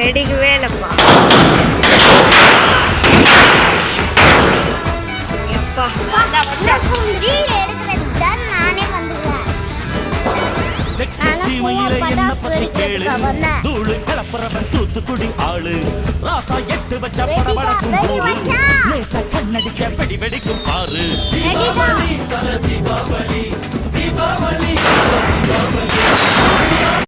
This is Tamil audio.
வெடிக்கவே இல்லைப்பா. எப்பா தூத்துக்குடி ஆளு ராசா எட்டு வச்ச படபடக்கும் கண்ணடிச்ச வெடி வெடிக்கும் பாரு. தீபாவளி தீபாவளி தீபாவளி.